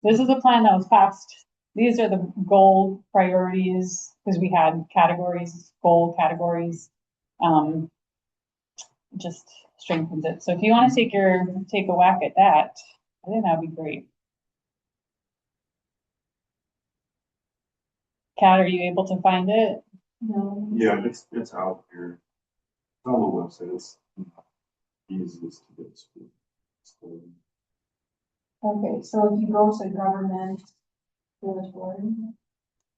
This is a plan that was passed. These are the goal priorities, because we had categories, goal categories. Just strengthens it. So if you want to take a whack at that, I think that'd be great. Kat, are you able to find it? No. Yeah, it's out here. It's on the website. It's easiest to get to. Okay, so if you go to government, village board,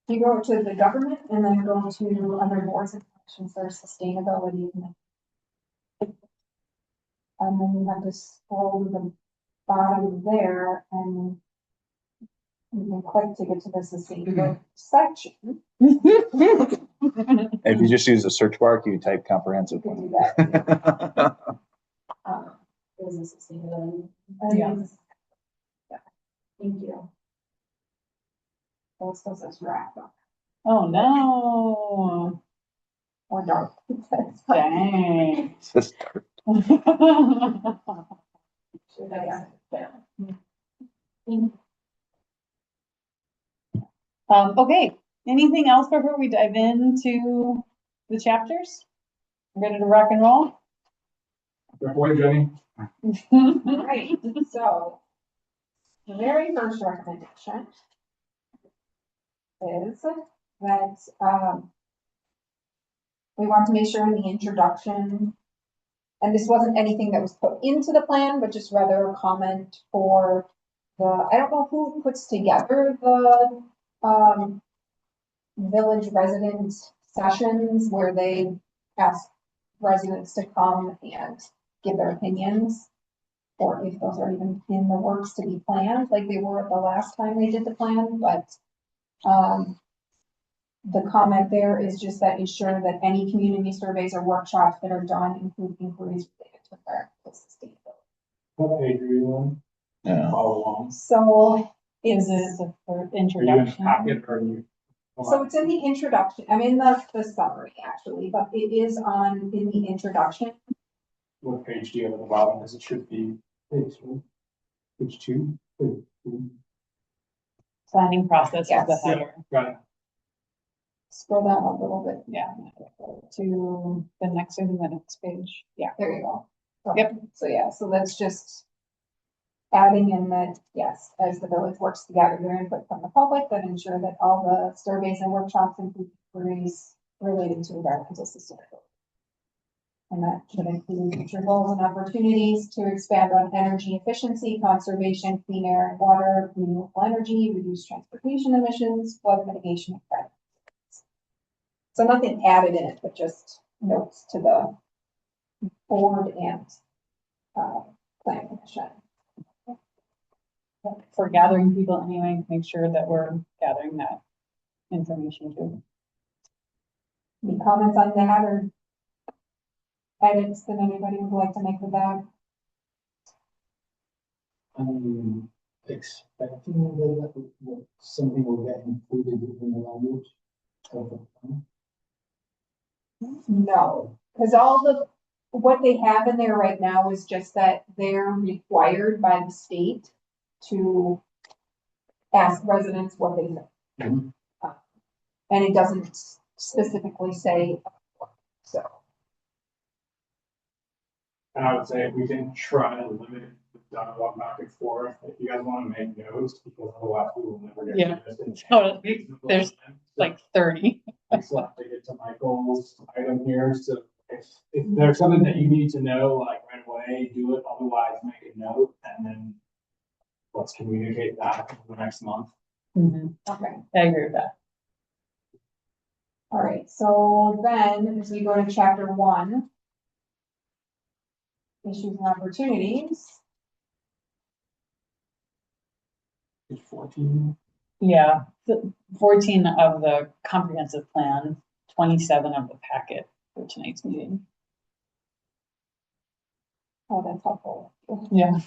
you go to the government and then go to other boards and commissions, there's sustainability. And then you have to scroll to the bottom there and you can click to get to the sustainability section. If you just use the search bar, you type comprehensive You can plan. do that. Is a sustainability. Yeah. Thank you. Those says wrap up Oh no. or dark. Dang. Just start. Okay, anything else before we dive into the chapters? Ready to rock and roll? Good boy, Jenny. Right, so the very first recommendation is that we want to make sure in the introduction, and this wasn't anything that was put into the plan, but just rather a comment for I don't know who puts together the village resident sessions where they ask residents to come and give their opinions, or if those are even in the works to be planned, like they were the last time they did the plan, but the comment there is just that ensure that any community surveys or workshops that are done include inquiries related to environmental sustainability. What page are you on? Yeah. Follow along. So Is it's, it the Are you in the introduction? packet or are you? so it's in the introduction, I'm in the summary actually, but it is in the introduction. What page do you have at the bottom? Because it should be page two. Page two. Page two. Planning process is the Yes. header. Got it. Scroll down a little bit. Yeah. To the next page. Yeah. There you go. Yep. So yeah, so that's just adding in that, yes, as the village works to gather their input from the public, that ensure that all the surveys and workshops include inquiries related to environmental sustainability. And that should include future goals and opportunities to expand on energy efficiency, conservation, clean air and water, renewable energy, reduce transportation emissions, flood mitigation, and climate. So nothing added in it, but just notes to the board and planning commission. For gathering people anyway, make sure that we're gathering that information too. Any comments on that or edits that anybody would like to make with that? I'm expecting that something will get included in the language of the plan. No, because what they have in there right now is just that they're required by the state to ask residents what they think. Mhm. And it doesn't specifically say, so. And I would say if we can try to limit the dialogue back and forth, if you guys want to make notes, because otherwise we will never get. Yeah. to this. Oh, there's like 30. I still have to get to Michael's item here, so if there's something that you need to know, like right away, do it, otherwise make a note, and then let's communicate that for the next month. Okay, I agree with that. all right, so then as we go to chapter 1, issues and opportunities. Page 14. Yeah, 14 of the comprehensive plan, 27 of the packet for tonight's meeting. Oh, that's helpful. Yeah.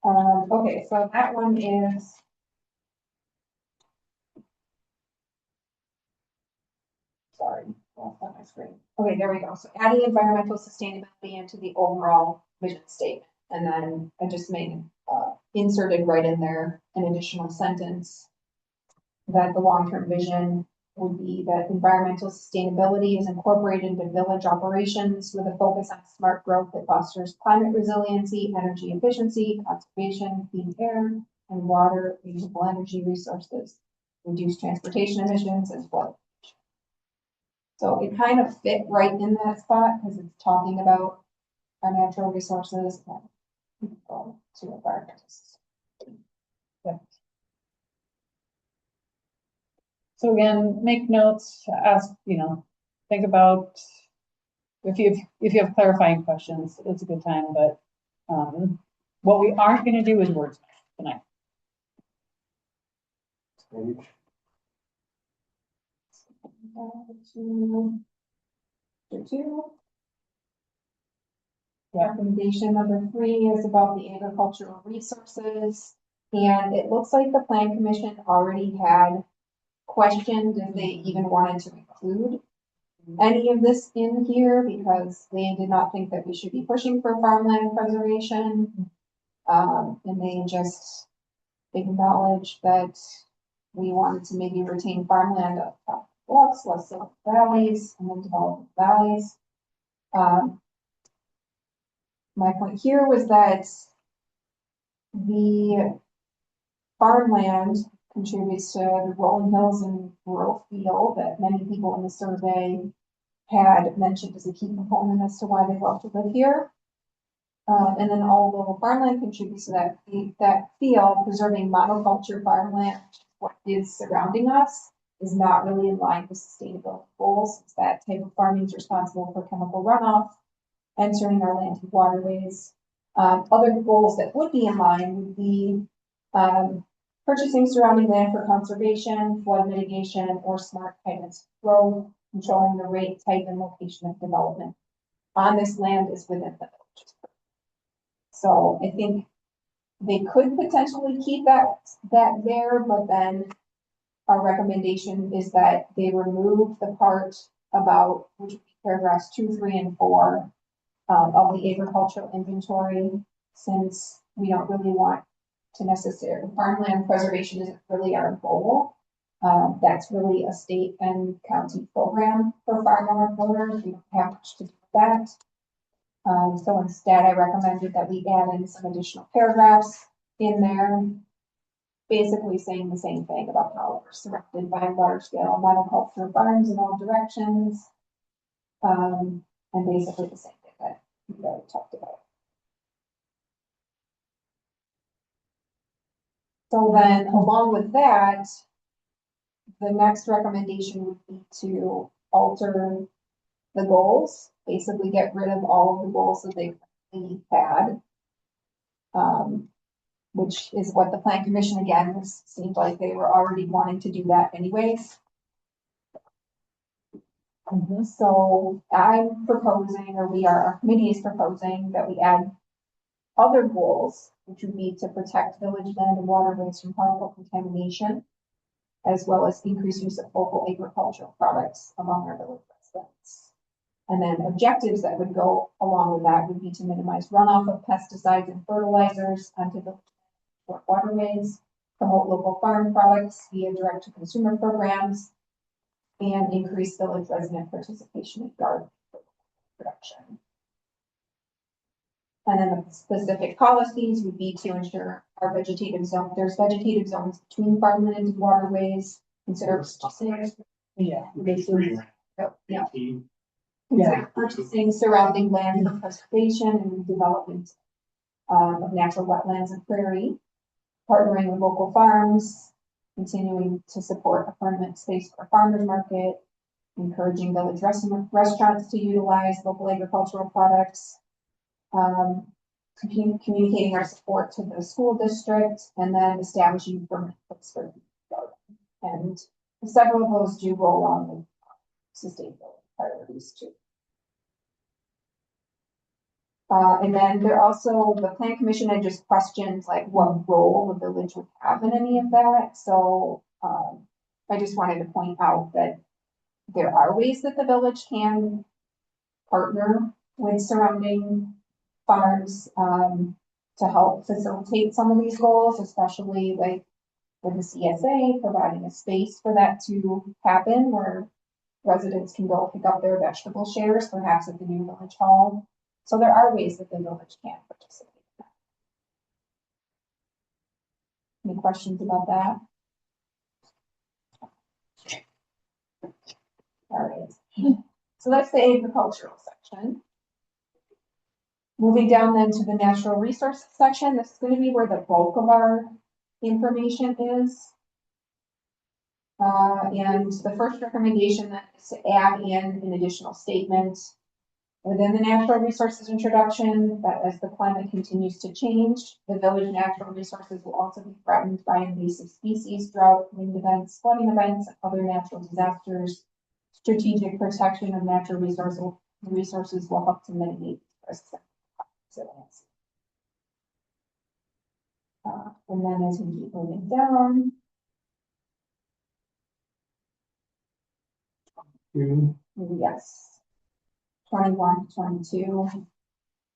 Okay, so that one is. Sorry, lost on my screen. Okay, there we go. So adding environmental sustainability into the overall vision statement. And then I just made, inserted right in there an additional sentence that the long-term vision would be that environmental sustainability is incorporated into village operations with a focus on smart growth that fosters climate resiliency, energy efficiency, conservation, clean air, and water, renewable energy resources, reduce transportation emissions, and flood. So it kind of fit right in that spot because it's talking about our natural resources and to environmental. So again, make notes, ask, think about if you have clarifying questions, it's a good time, but what we aren't gonna do is wordsmith tonight. Two. Yeah. Recommendation number 3 is about the agricultural resources. And it looks like the plan commission already had questioned if they even wanted to include any of this in here because they did not think that we should be pushing for farmland preservation. And they just acknowledged that we wanted to maybe retain farmland up top bluffs, less so valleys, and then develop valleys. My point here was that the farmland contributes to the rolling hills and rural feel that many people in the survey had mentioned as a key component as to why they love to live here. And then although farmland contributes to that feel, preserving monoculture farmland, what is surrounding us, is not really in line with sustainability goals, since that type of farming is responsible for chemical runoff, entering our land and waterways. Other goals that would be in line would be purchasing surrounding land for conservation, flood mitigation, or smart guidance flow, controlling the rate, type, and location of development on this land is within the village. So I think they could potentially keep that there, but then our recommendation is that they remove the part about, which would be paragraphs 2, 3, and 4 of the agricultural inventory, since we don't really want to necessarily, farmland preservation isn't really our goal. That's really a state and county program for farm owners. We don't have much to do with that. So instead, I recommended that we add in some additional paragraphs in there, basically saying the same thing about how we're surrounded by large-scale monoculture farms in all directions. And basically the same thing that we already talked about. So then, along with that, the next recommendation would be to alter the goals, basically get rid of all of the goals that they had. Which is what the plan commission, again, seemed like they were already wanting to do that anyways. So I'm proposing, or our committee is proposing that we add other goals, which would be to protect village land and waterways from harmful contamination, as well as increase use of local agricultural products among our village residents. And then objectives that would go along with that would be to minimize runoff of pesticides and fertilizers onto the waterways, promote local farm products via direct-to-consumer programs, and increase village resident participation in garden production. And then the specific policies would be to ensure our vegetative zone, there's vegetative zones between farmland and waterways, consider Yeah. yeah. Consider purchasing surrounding land for preservation and development of natural wetlands and prairie, partnering with local farms, continuing to support a permanent space for farmers market, encouraging village restaurants to utilize local agricultural products, communicating our support to the school district, and then establishing permanent place for garden. And several of those do go along with sustainability priorities too. And then there also, the plan commission had just questioned like what role the village would have in any of that. So I just wanted to point out that there are ways that the village can partner with surrounding farms. to help facilitate some of these goals, especially like with the CSA, providing a space for that to happen where residents can go pick up their vegetable shares, perhaps at the new village hall. So there are ways that the village can participate. Any questions about that? All right, so that's the agricultural section. Moving down then to the natural resources section, this is going to be where the bulk of our information is. And the first recommendation then is to add in an additional statement within the natural resources introduction that as the climate continues to change, the village natural resources will also be threatened by invasive species, drought, wind events, flooding events, and other natural disasters. Strategic protection of natural resources will help to mitigate risks. And then as we keep moving down, yes, 21 to 22.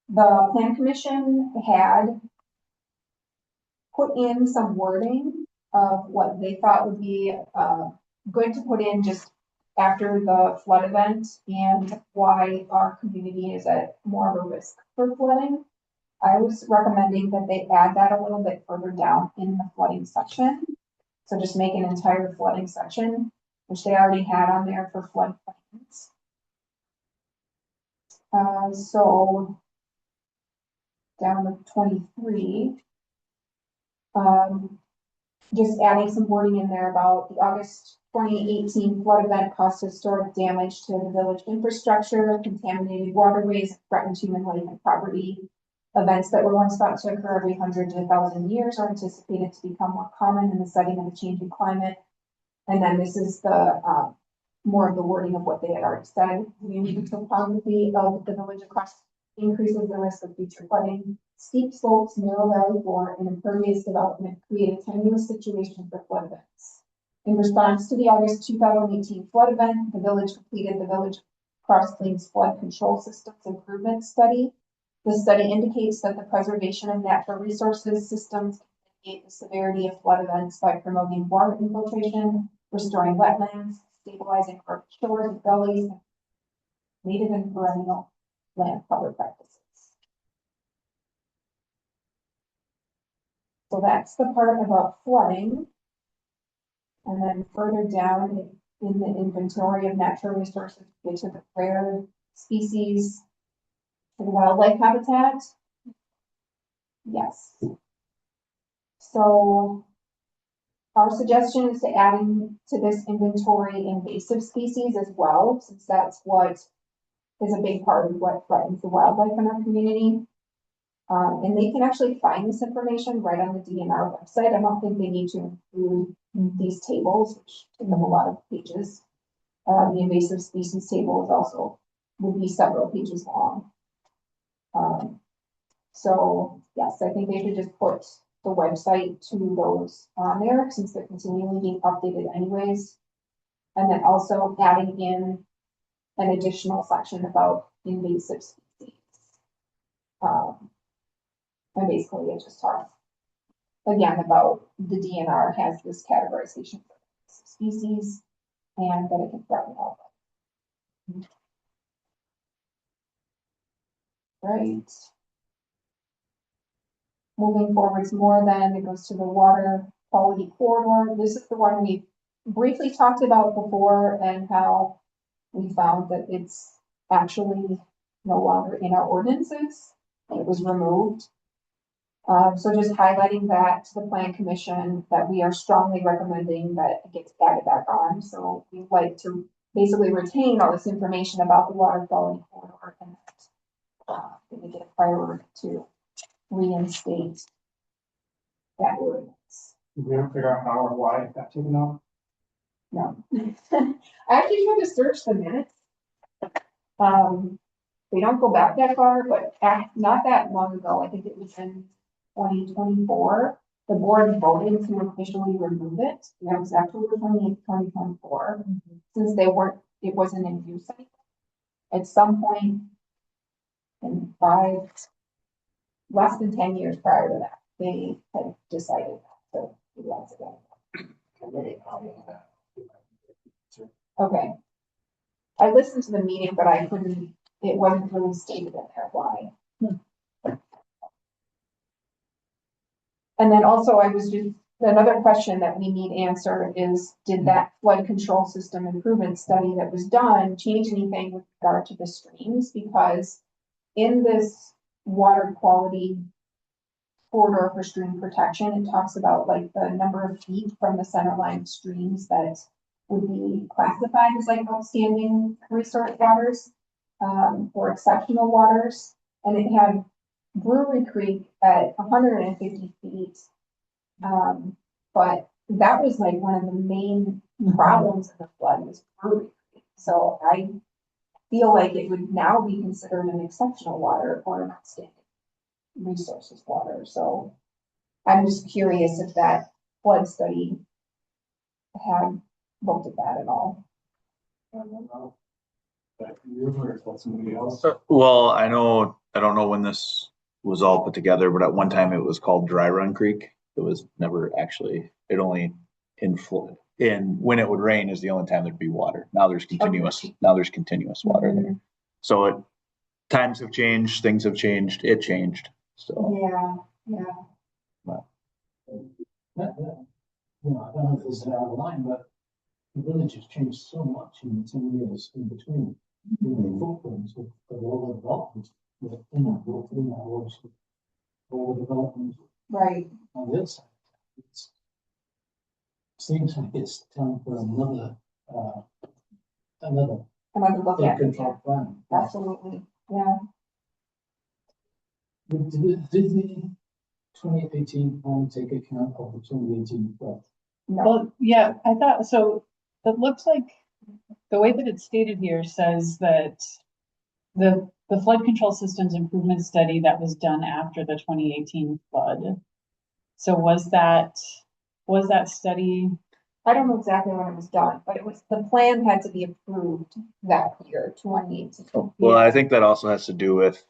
The plan commission had put in some wording of what they thought would be good to put in just after the flood event and why our community is at more of a risk for flooding. I was recommending that they add that a little bit further down in the flooding section. So just make an entire flooding section, which they already had on there for flood plans. So down to 23, just adding some wording in there about the August 2018 flood event caused historic damage to the village infrastructure, contaminated waterways, threatened human life and property. Events that were once thought to occur every 100 to 1,000 years are anticipated to become more common in the setting of a changing climate. And then this is the more of the wording of what they had already said. The unique topography of the village across increases the risk of future flooding. Steep slopes, narrow valley floor, and impervious development create a tenuous situation for flood events. In response to the August 2018 flood event, the village completed the Village Cross Plains Flood Control Systems Improvement Study. The study indicates that the preservation of natural resources systems can mitigate the severity of flood events by promoting water infiltration, restoring wetlands, stabilizing shores and gullies, and native and perennial land cover practices. So that's the part about flooding. And then further down in the inventory of natural resources, we get to the rare species and wildlife habitat. Yes. So our suggestion is to add in to this inventory invasive species as well, since that's what is a big part of what threatens the wildlife in our community. And they can actually find this information right on the DNR website. I don't think they need to include these tables, which take them a lot of pages. The invasive species table is also would be several pages long. So yes, I think they should just put the website to those on there since they're continually being updated anyways. And then also adding in an additional section about invasive species. And basically it just talks again about the DNR has this categorization for species and that it can threaten all of them. Right. Moving forwards more then, it goes to the water quality corridor. This is the one we briefly talked about before and how we found that it's actually no longer in our ordinances. It was removed. So just highlighting that to the plan commission that we are strongly recommending that it gets added back on. So we'd like to basically retain all this information about the water quality corridor and we get a priority to reinstate that ordinance. Did we ever figure out how or why it got taken off? No. I actually tried to search the minutes. They don't go back that far, but not that long ago, I think it was in 2024, the board voted to officially remove it. That was October 28th, 2024. Since it wasn't in use anymore. At some point in 5 less than 10 years prior to that, they had decided to do lots again. Okay. I listened to the meeting, but I couldn't, it wasn't really stated in there why. And then also I was just, another question that we need answered is, did that flood control system improvement study that was done change anything with regard to the streams? Because in this water quality corridor for stream protection, it talks about like the number of feet from the center line streams that would be classified as like outstanding resource waters, or exceptional waters. And it had Brewery Creek at 150 feet. But that was like one of the main problems of the flood was Brewery Creek. So I feel like it would now be considered an exceptional water or an outstanding resources water. So I'm just curious if that flood study had looked at that at all. I don't know. But you or if that's somebody else. Well, I don't know when this was all put together, but at one time it was called Dry Run Creek. It was never actually, it only when it would rain is the only time there'd be water. Now there's continuous water there. So times have changed, things have changed, it changed, so. Yeah. You know, I don't know if this is out of line, but the village has changed so much in the 10 years in between. You know, the footprints of all the developments within that was all the development Right. on the other side. It seems like it's time for another Another look flood at it. control plan. Absolutely. Yeah. Did the 2018 plan take account of the 2018 flood? No. Well, yeah, I thought, so it looks like the way that it's stated here says that the flood control systems improvement study that was done after the 2018 flood. So was that study? I don't know exactly when it was done, but it was, the plan had to be approved that year, 2018. Well, I think that also has to do with,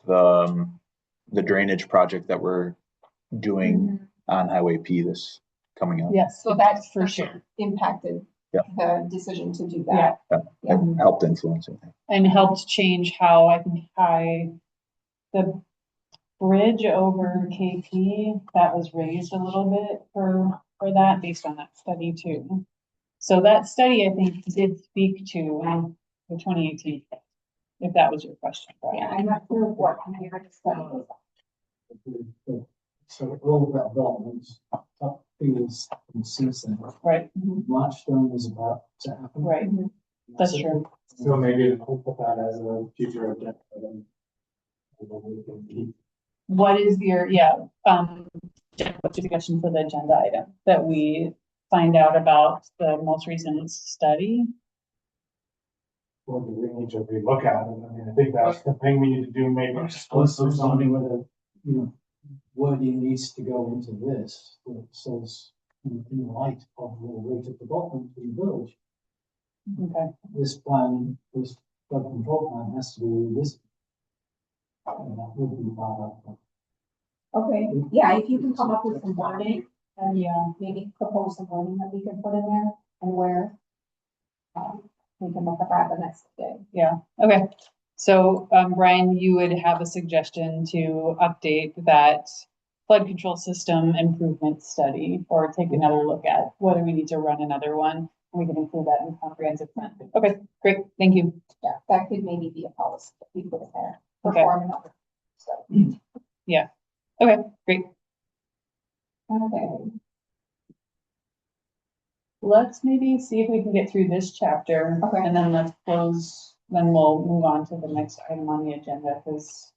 the drainage project that we're doing on Highway P this coming up. Yes, So that's for sure. Impacted Yeah. the decision to do that. And helped influence it. And helped change how I think the bridge over KP, that was raised a little bit for that based on that study too. So that study, I think, did speak to the 2018, if that was your question. Brian. Yeah, I'm not sure what year the study was. So all of that development up figures and since then, Right, Marchstone was about to happen. right, that's true. So maybe we'll put that as a future agenda. Item. And then we can keep. What is your, Jen, what's your suggestion for the agenda item that we find out about the most recent study? What do we need to relook at? And I mean, I think that's the thing we need to do, maybe just list Also, something. whether, you know, wording needs to go into this, that says, in light of the rate of development in the village, Okay, this plan, this flood control plan has to be revisited. And that would be part of. Okay, yeah, if you can come up with some wording and yeah, maybe propose some wording that we can put in there and where. We can look at that the next day. okay. So, Brian, you would have a suggestion to update that flood control system improvement study or take another look at whether we need to run another one. We can include that in comprehensive plan. Okay, great, thank you. Yeah, that could maybe be a policy that we put in there. Okay. Perform another study. Okay, great. Okay, Let's maybe see if we can get through this chapter. Okay. And then let's close, then we'll move on to the next item on the agenda because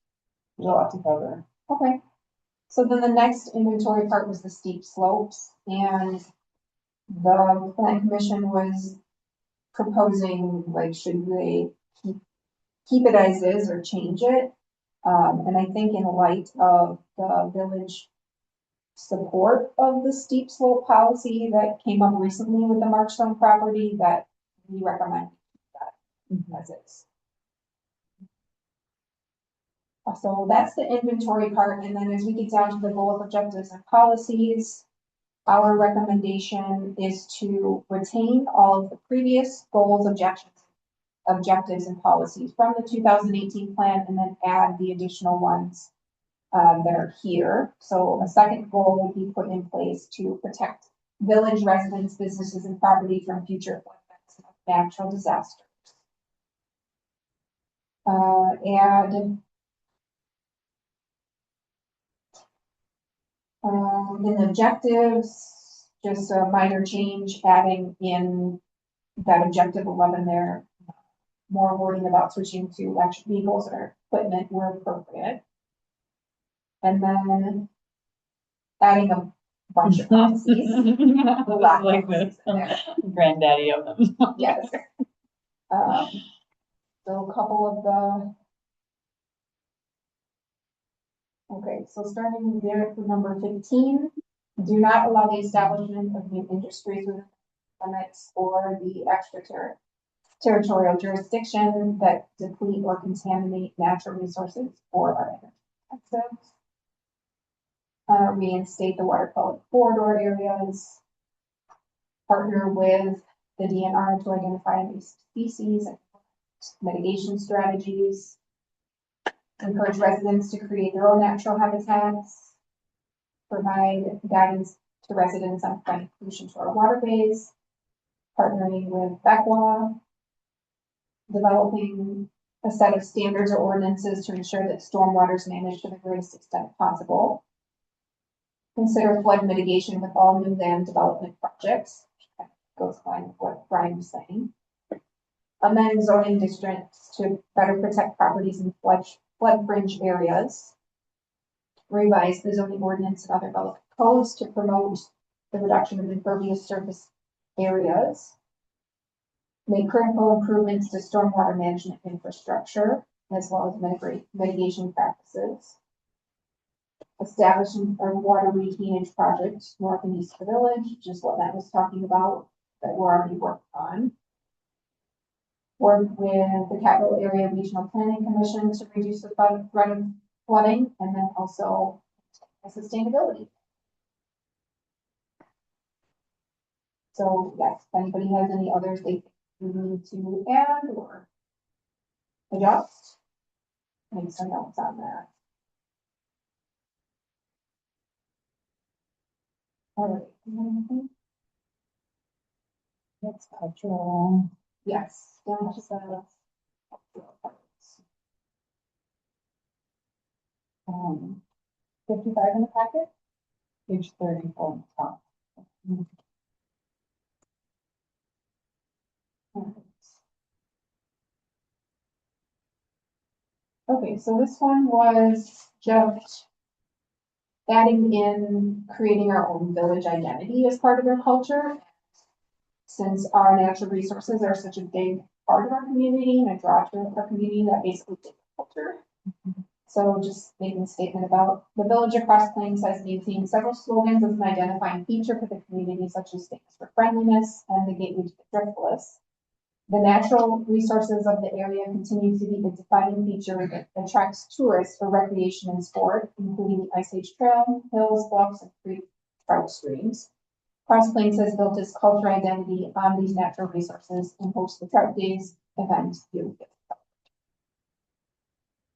there's a lot to cover. okay. So then the next inventory part was the steep slopes, and the plan commission was proposing, like, should they keep it as is or change it? And I think in light of the village support of the steep slope policy that came up recently with the Marchstone property, that we recommend that as is. So that's the inventory part, and then as we get down to the goals, objectives, and policies, our recommendation is to retain all of the previous goals, objectives and policies from the 2018 plan, and then add the additional ones that are here. So a second goal will be put in place to protect village residents, businesses, and property from future effects of natural disasters. And in the objectives, just a minor change, adding in that objective 11 there, more wording about switching to electric vehicles or equipment where appropriate. And then adding a bunch of policies. Like this, in there. granddaddy of them. Yes. So a couple of okay, so starting there for number 15, do not allow the establishment of new industries within limits or the territorial jurisdiction that deplete or contaminate natural resources or are energy. Reinstate the water quality corridor areas. Partner with the DNR to identify invasive species and mitigation strategies. Encourage residents to create their own natural habitats. Provide guidance to residents on preventing pollution to our waterways. Partnering with BECWA. Developing a set of standards or ordinances to ensure that stormwater is managed to the greatest extent possible. Consider flood mitigation with all new land development projects. Goes along with what Brian was saying. Amend zoning districts to better protect properties in flood fringe areas. Revise the zoning ordinance and other relevant codes to promote the reduction of impervious surface areas. Make critical improvements to stormwater management infrastructure, as well as mitigation practices. Establishing a water retainage project north and east of the village, which is what Matt was talking about, that we're already working on. Work with the Capital Area Regional Planning Commission to reduce the threat of flooding, and then also sustainability. So yes, if anybody has any others they think we need to add or adjust, make some notes on that. All right. That's cultural. Yes, down to the. 55 in the packet, page 34 on the top. Okay, so this one was just adding in creating our own village identity as part of our culture. Since our natural resources are such a big part of our community and a draw to our community, that basically is culture. So just making a statement about the village of Cross Plains has maintained several slogans as an identifying feature for the community, such as Things for Friendliness and the Gateway to the Thriftless. The natural resources of the area continue to be the defining feature that attracts tourists for recreation and sport, including the Ice Age Trail, hills, bluffs, and creek trout streams. Cross Plains has built its cultural identity on these natural resources and hosts the Trout Days event.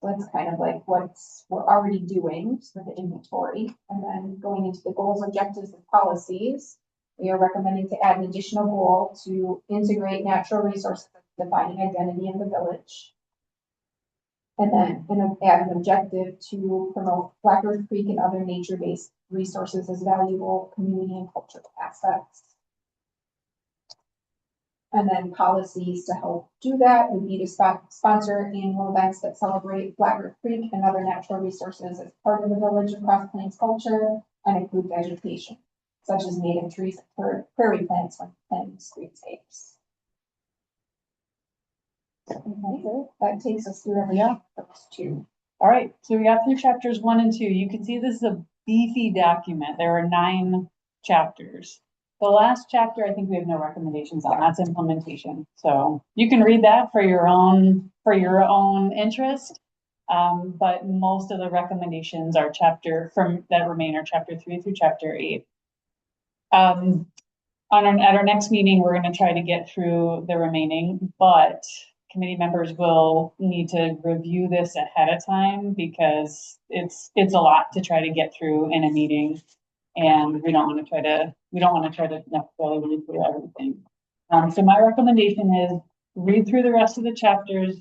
That's kind of like what we're already doing with the inventory. And then going into the goals, objectives, and policies, we are recommending to add an additional goal to integrate natural resources as a defining identity in the village. And then add an objective to promote Black Earth Creek and other nature-based resources as valuable community and cultural assets. And then policies to help do that would be to sponsor annual events that celebrate Black Earth Creek and other natural resources as part of the village of Cross Plains culture and include vegetation, such as native trees and prairie plants when planting streetscapes. Okay, that takes us through every those two. All right, so we got through chapters 1 and 2. You can see this is a beefy document. There are 9 chapters. The last chapter, I think we have no recommendations on. That's implementation. So you can read that for your own interest. But most of the recommendations are that remain are chapter 3 through chapter 8. At our next meeting, we're gonna try to get through the remaining, but committee members will need to review this ahead of time because it's a lot to try to get through in a meeting. And we don't wanna try to necessarily read through everything. So my recommendation is read through the rest of the chapters,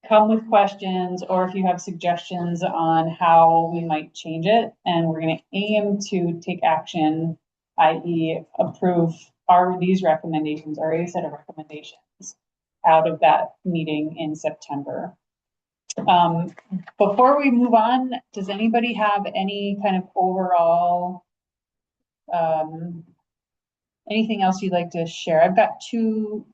come with questions, or if you have suggestions on how we might change it, and we're gonna aim to take action, i.e. approve these recommendations, or a set of recommendations out of that meeting in September. Before we move on, does anybody have any kind of overall, anything else you'd like to share? I've got two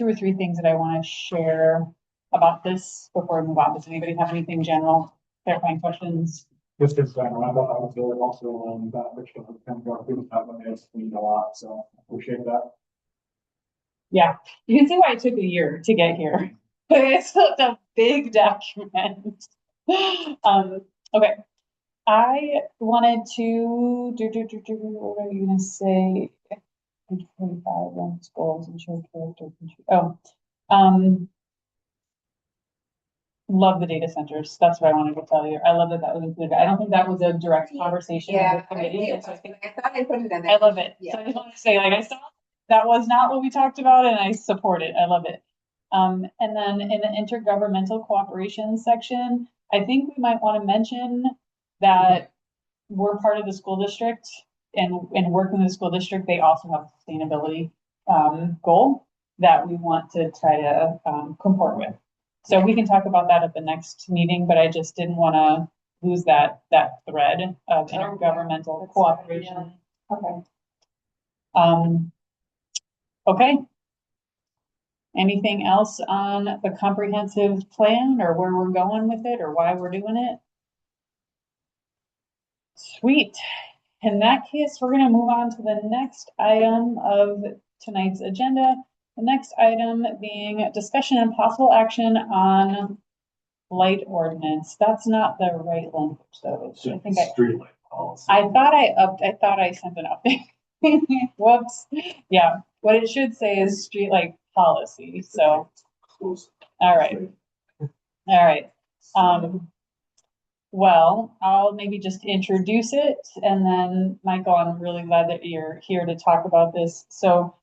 or three things that I want to share about this before we move on. Does anybody have anything general, clarifying questions? Just as I was really also that Richard kind of go through that one, it's mean a lot, so appreciate that. Yeah, you can see why it took a year to get here. It's such a big document. Okay. I wanted to what are you gonna say? Page 45, wellness goals and show character. Love the data centers. That's what I wanted to tell you. I love that was included. I don't think that was a direct conversation with Yeah, the committee. I So I think thought I put it in there. I love it. Yeah. So I just want to say, like, I saw that was not what we talked about, and I support it. I love it. And then in the intergovernmental cooperation section, I think we might want to mention that we're part of the school district, and working with the school district, they also have a sustainability goal that we want to try to comport with. So we can talk about that at the next meeting, but I just didn't want to lose that thread of intergovernmental cooperation. Okay. Okay. Anything else on the comprehensive plan, or where we're going with it, or why we're doing it? Sweet. In that case, we're gonna move on to the next item of tonight's agenda. The next item being discussion and possible action on light ordinance. That's not the right language, though. I think Streetlight policy. I thought I sent an update. Whoops. Yeah, what it should say is streetlight policy. So, all right. Well, I'll maybe just introduce it, and then Michael, I'm really glad that you're here to talk about this. So,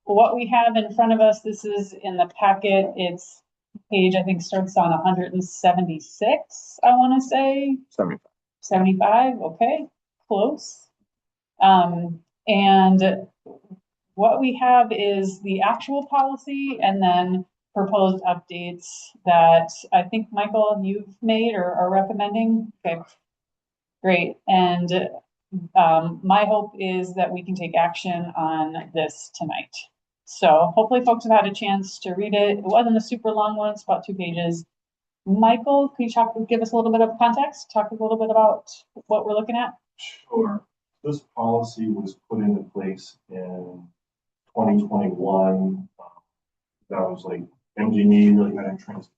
what we have in front of us, this is in the packet. It's page, I think, starts on 176, I want to say. 75, okay, close. And what we have is the actual policy, and then proposed updates that I think, Michael, you've made or are recommending. Okay, great. And my hope is that we can take action on this tonight. So hopefully folks have had a chance to read it. It wasn't a super long one, it's about 2 pages. Michael, can you give us a little bit of context? Talk a little bit about what we're looking at? Sure. This policy was put into place in 2021. That was like MG&E really got entrenched.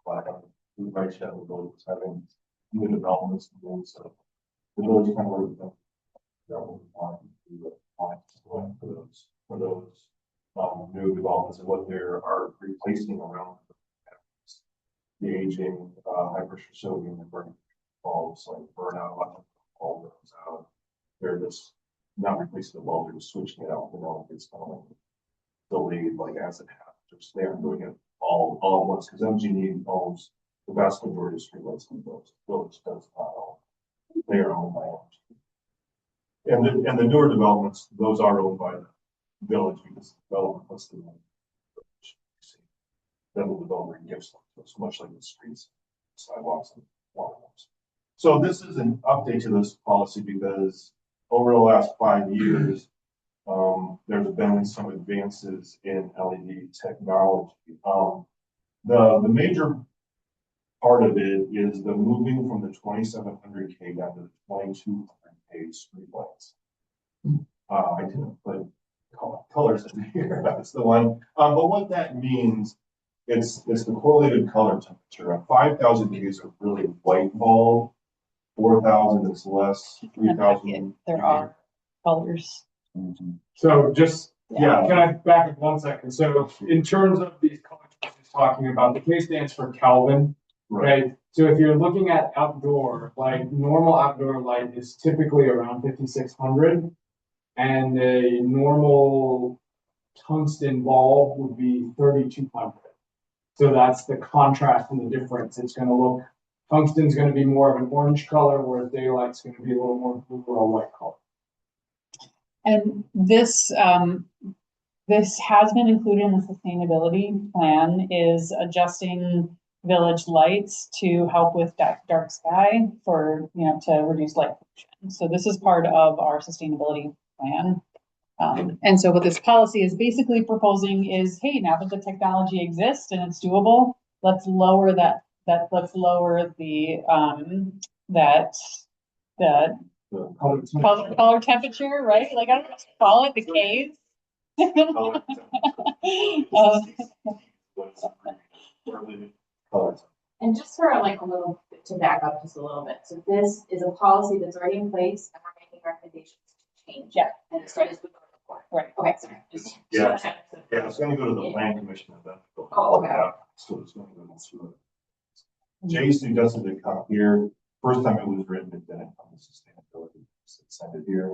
The right shadow village was having new developments and things. So the village kind of worked with them. That was wanting to do for those new developments and what they are replacing around the aging high pressure sodium and burning bulbs, like burnout, electrical bulb goes out. They're just not replacing the bulb, they're just switching it out. It's kind of like delayed, like as it happens. They aren't doing it all at once, because MG&E owns the vast majority of streetlights in the village does not own. They are owned by MG&E. And the newer developments, those are owned by the village, because the development was the village. Then the developer gives them. So it's much like the streets, sidewalks, and waterworks. So this is an update to this policy because over the last 5 years, there's been some advances in LED technology. The major part of it is the moving from the 2700K down to the 2200K streetlights. I didn't put colors in here, that's the one. But what that means it's the correlated color temperature. A 5,000 is a really white bulb. 4,000 is less, 3,000. There are colors. So just, yeah, can I back up 1 second? So in terms of these colors he's talking about, the K stands for Kelvin. Right. Okay, so if you're looking at outdoor, like normal outdoor light is typically around 5,600. And a normal tungsten bulb would be 3,200. So that's the contrast and the difference. It's gonna look, tungsten's gonna be more of an orange color, whereas daylight's gonna be a little more blue or a white color. And this, this has been included in the sustainability plan, is adjusting village lights to help with dark sky for, you know, to reduce light pollution. So this is part of our sustainability plan. And so what this policy is basically proposing is, hey, now that the technology exists and it's doable, let's lower let's lower the, the color temperature, right? Like, I don't know what to call it, the Ks. Colors. And just for like a little, to back up just a little bit, so this is a policy that's already in place and we're making recommendations to change. Yeah. And it's started with the report. Right. Okay, sorry. Just- Yeah. Yeah, it's gonna go to the plan commission event. Oh, okay. Yeah, so it's gonna go to. Jay suggested it come here. First time it was written, it didn't come to sustainability. So send it here.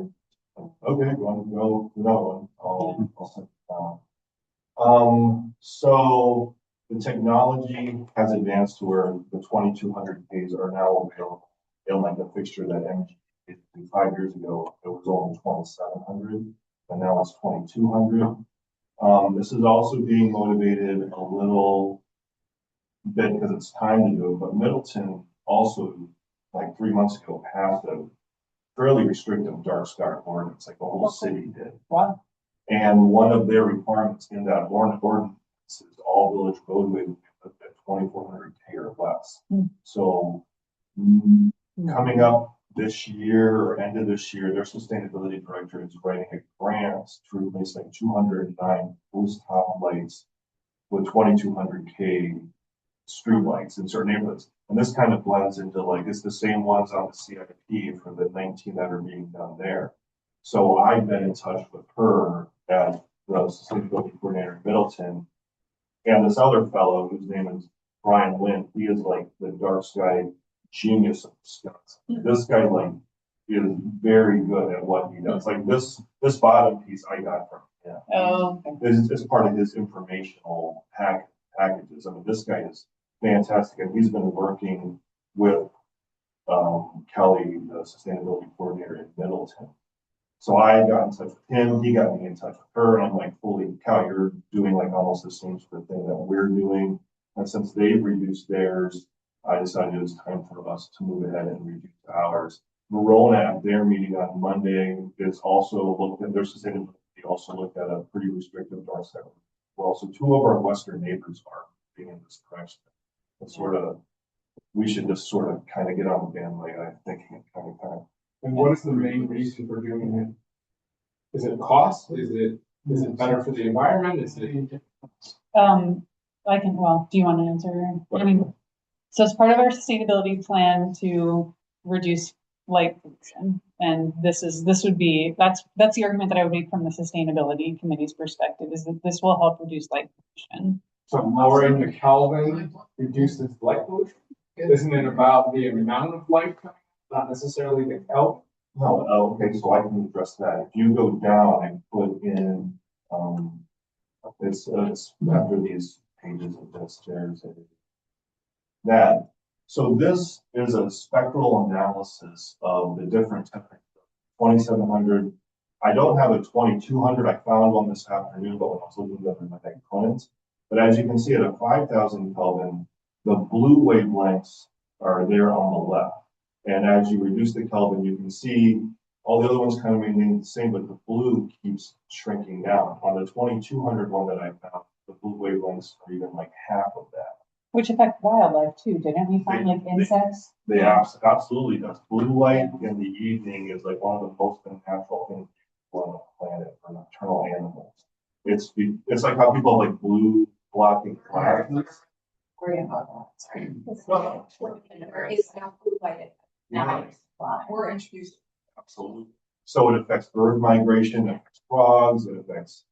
Okay, want to go to that one? I'll send it down. So the technology has advanced to where the 2,200 Ks are now available. In like the fixture that MG did 5 years ago, it was only 2,700, and now it's 2,200. This is also being motivated a little bit because it's time to do it, but Middleton also, like 3 months ago, passed a fairly restrictive dark sky ordinance, like the whole city did. Wow. And one of their requirements in that ordinance is all village roadways at 2,400 K or less. So coming up this year or end of this year, their sustainability director is writing a grant to replace like 209 post top lights with 2,200 K street lights in certain neighborhoods. And this kind of blends into like, it's the same ones on the CIP for the 19 that are being done there. So I've been in touch with her as the sustainability coordinator in Middleton. And this other fellow whose name is Brian Lynn, he is like the dark sky genius of Wisconsin. This guy like is very good at what he does. Like this bottom piece I got from him. Oh, okay. This is part of his informational packages. I mean, this guy is fantastic, and he's been working with Kelly, the sustainability coordinator in Middleton. So I got in touch with him, he got me in touch with her, and I'm like, holy cow, you're doing like almost the same sort of thing that we're doing. And since they've reduced theirs, I decided it was time for us to move ahead and reduce ours. Verona at their meeting on Monday is also looked at their sustainability, also looked at a pretty restrictive dark sky. Well, so 2 of our western neighbors are being in this direction. It's sort of, we should just sort of kind of get on the bandwagon, I'm thinking, kind of. And what is the main reason for doing it? Is it cost? Is it better for the environment? Is it? I can, well, do you want to answer? I mean, so it's part of our sustainability plan to reduce light pollution. And this would be, that's the argument that I would make from the sustainability committee's perspective, is that this will help reduce light pollution. So lowering the Kelvin reduces light pollution? Isn't it about the amount of light coming, not necessarily the Kelvin? No, okay, so I can address that. If you go down and put in, it's after these pages of this, there's that. So this is a spectral analysis of the different temperatures. 2,700. I don't have a 2,200. I found one this afternoon, but when I was looking at them, I couldn't. But as you can see, at a 5,000 Kelvin, the blue wavelengths are there on the left. And as you reduce the Kelvin, you can see all the other ones kind of remain the same, but the blue keeps shrinking down. On the 2,200 one that I found, the blue wavelengths are even like half of that. Which affect wildlife too, didn't we find like insects? They absolutely does. Blue light in the evening is like one of the most unnatural things on the planet for nocturnal animals. It's like how people have like blue blocking classes. We're gonna talk about, sorry. Or is now blue lighted. Now it's fly. Or introduced. Absolutely. So it affects bird migration, it affects frogs, it affects,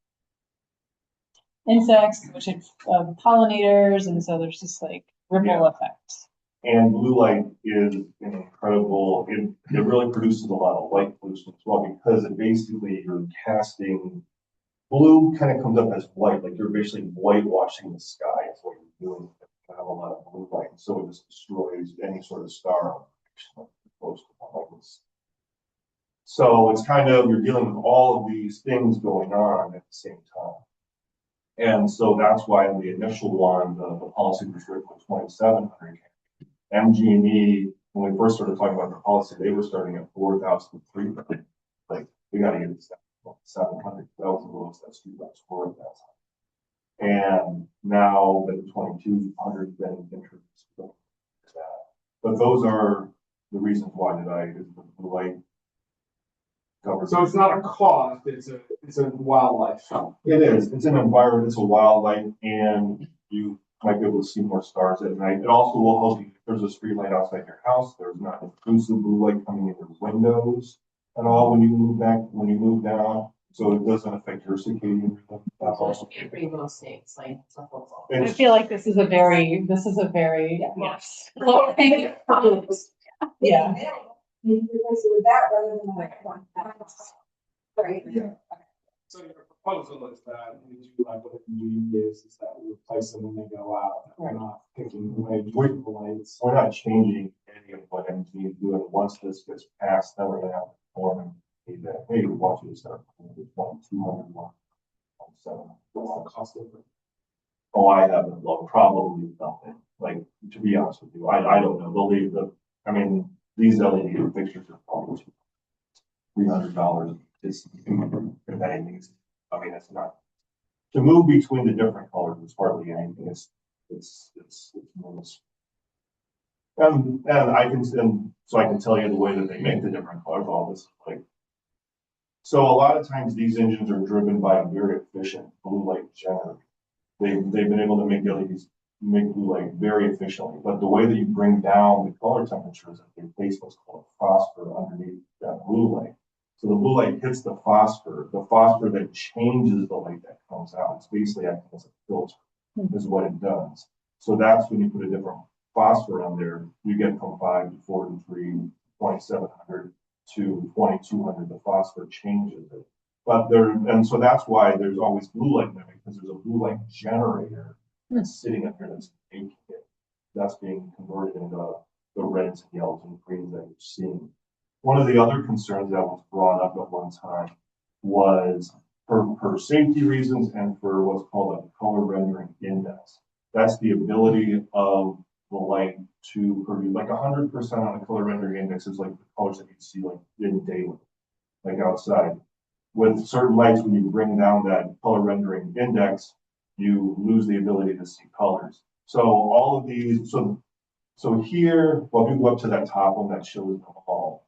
Insects, which is pollinators, and so there's just like ripple Yeah. effects. and blue light is an incredible, it really produces a lot of light pollution as well, because it basically you're casting, blue kind of comes up as white, like you're basically whitewashing the sky is what you're doing. You have a lot of blue light, and so it just destroys any sort of star. Close to like this. So it's kind of, you're dealing with all of these things going on at the same time. And so that's why in the initial one, the policy was written with 2,700. MG&E, when we first started talking about the policy, they were starting at 4,300. Like, we gotta get this down to 700, that was the lowest that street lights were at that time. And now the 2,200 has been introduced. But those are the reasons why is the blue light covers. So it's not a cost, it's a wildlife. It is, it's an environment, it's a wildlife, and you might be able to see more stars at night. It also will help you, if there's a street light outside your house, there's not intrusive blue light coming in your windows at all when you move down. So it doesn't affect your circadian rhythm. That's also. Rainbow snakes, like, it's a football. I feel like this is a very, yes. Low hanging fruit. Yeah. Maybe replace it with that rather than like one. Right? Yeah. So your proposal is that we do like what MG is that we replace them when they go out. We're not taking away the lights. We're not changing any of what MG is doing. Once this gets passed, then we're gonna have to form and say that, hey, we want you to start with 2,200 one. What's the cost of it? Oh, I haven't looked, probably nothing. Like, to be honest with you, I don't know. They'll leave I mean, these LED fixtures are probably $300. It's, if anything, I mean, it's not. To move between the different colors is hardly anything. It's enormous. And so I can tell you the way that they make the different colors, all this, like. So a lot of times these engines are driven by a very efficient blue light generator. They've been able to make LEDs make blue light very efficiently, but the way that you bring down the color temperature is that they place what's called phosphor underneath that blue light. So the blue light hits the phosphor then changes the light that comes out. It's basically acting as a filter, is what it does. So that's when you put a different phosphor on there, you get from 5 to 43, 2,700 to 2,200, the phosphor changes it. But and so that's why there's always blue light there, because there's a blue light generator that's sitting up here that's making it. That's being converted into the reds and yellows and greens that you're seeing. One of the other concerns that was brought up at one time was for safety reasons and for what's called a color rendering index. That's the ability of the light to produce like 100% on a color rendering index is like the colors that you see like in daylight, like outside. With certain lights, when you bring down that color rendering index, you lose the ability to see colors. So all of these, so here, well, we go up to that top one that shows the hall.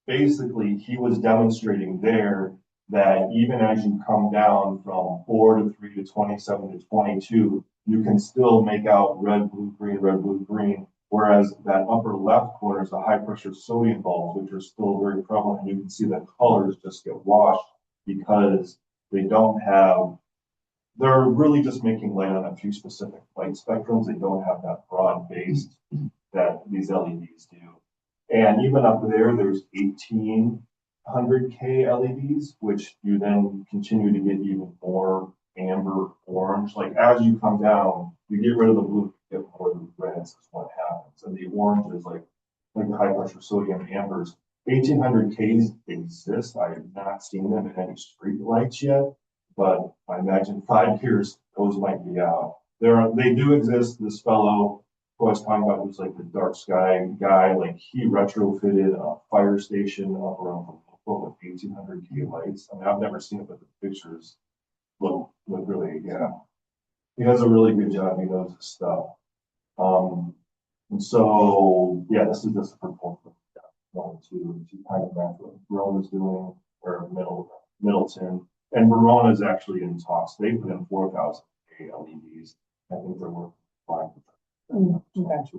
Basically, he was demonstrating there that even as you come down from 4 to 3 to 27 to 22, you can still make out red, blue, green, whereas that upper left corner is the high pressure sodium bulbs, which are still very prevalent. And you can see that colors just get washed because they don't have, they're really just making light on a few specific light spectrums. They don't have that broad base that these LEDs do. And even up there, there's 1,800K LEDs, which you then continue to get even more amber, orange. Like as you come down, you get rid of the blue, you get more of the reds is what happens. And the orange is like the high pressure sodium ambers. 1,800Ks exist. I have not seen them in any street lights yet, but I imagine 5 years, those might be out. They do exist. This fellow who I was talking about was like the dark sky guy, like he retrofitted a fire station up around the with 1,800K lights. I mean, I've never seen it, but the pictures look really, yeah. He does a really good job. He knows his stuff. And so, yeah, this is just a proposal. One, two, kind of match what Verona's doing, or Middleton. And Verona is actually in talks. They put in 4,000 gray LEDs. I think they're working fine. Okay.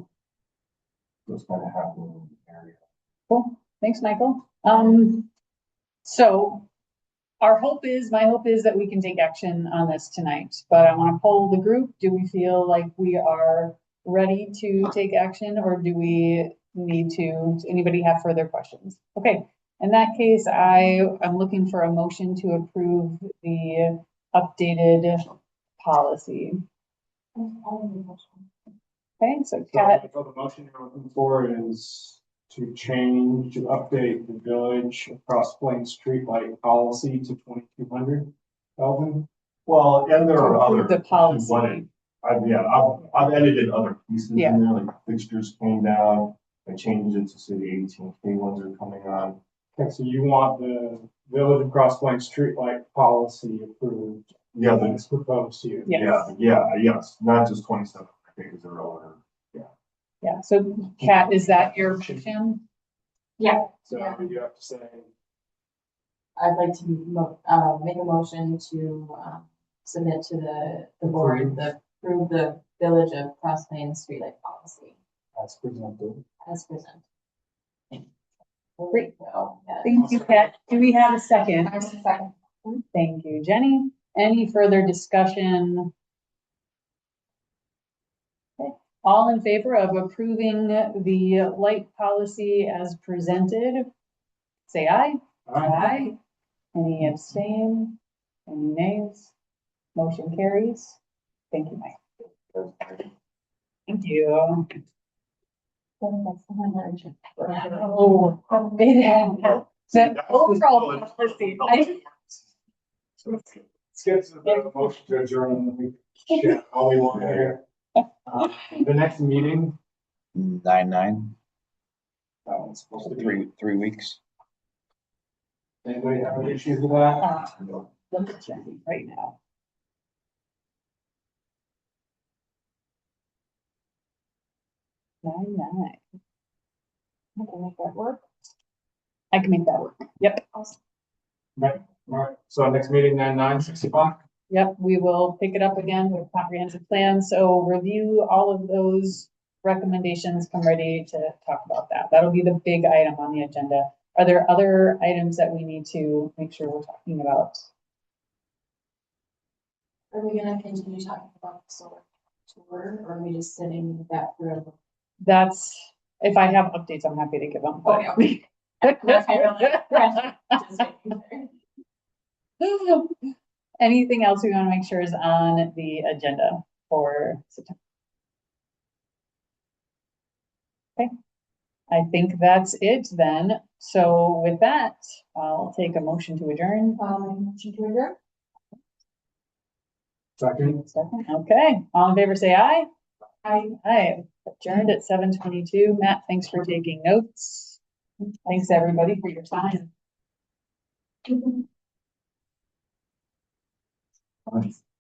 What's kind of happening in the area. Cool, thanks, Michael. So my hope is that we can take action on this tonight, but I want to poll the group. Do we feel like we are ready to take action, or do we need to, does anybody have further questions? Okay, in that case, I'm looking for a motion to approve the updated policy. Okay, so Kat, So the motion you're looking for is to update the village Cross Plains streetlight policy to 2,200 Kelvin. Well, and there are other. the policy. I've edited other pieces in Yeah. there, like fixtures came down. I changed it to say the 18K ones are coming on. Okay, so you want the village of Cross Plains streetlight policy approved. Yeah, That's proposed here. Yes. Yes, not just 27, I think is the other. Yeah, so Kat, is that your motion? Yeah, So you have to say, I'd like to make a motion to submit to the board, approve the Village of Cross Plains streetlight policy as presented. as presented. Great. So, yeah. Thank you, Kat. Do we have a second? I was second. Thank you, Jenny. Any further discussion? Okay. All in favor of approving the light policy as presented? Say aye. Aye. Any abstain? Any nays? Motion carries. Thank you, Mike. Thank you. Oh, the overall policy. Let's get to the motion to adjourn and we chat all we want here. The next meeting, 9/9, that one's supposed to be, 3 weeks. anybody have any issues with that? Let me check right now. Nine. I can make that work. I can make that work. Yep. Right, all right, so next meeting, 9/9, 6 o'clock. Yep, we will pick it up again with comprehensive plan. So review all of those recommendations, come ready to talk about that. That'll be the big item on the agenda. Are there other items that we need to make sure we're talking about? Are we gonna continue talking about the solar tour, or are we just sitting that through? That's, if I have updates, I'm happy to give them. Okay. Just making sure. Anything else we want to make sure is on the agenda for September? Okay, I think that's it then. So with that, I'll take a motion to adjourn. Motion to adjourn? Second. Second, okay, all in favor, say aye. Aye. Aye, adjourned at 7:22. Matt, thanks for taking notes. Thanks, everybody, for your time.